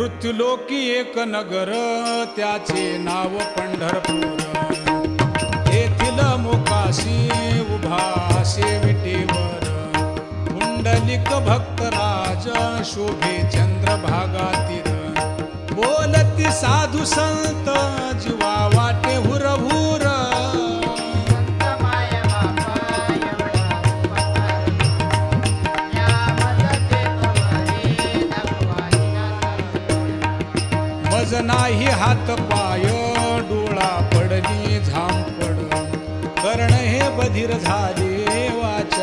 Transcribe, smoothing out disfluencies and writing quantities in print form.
मृत्युलोकी एक नगर त्याचे नाव पंढरपूर येथील मोकाशी उभा विटेवर पुंडलिक भक्तराज शोभे चंद्रभागातील बोलती साधू संत जीवा वाटे हुरहुर मज नाही हात पाय डोळा पडली झांपड कर्ण हे बधीर झाले वाचा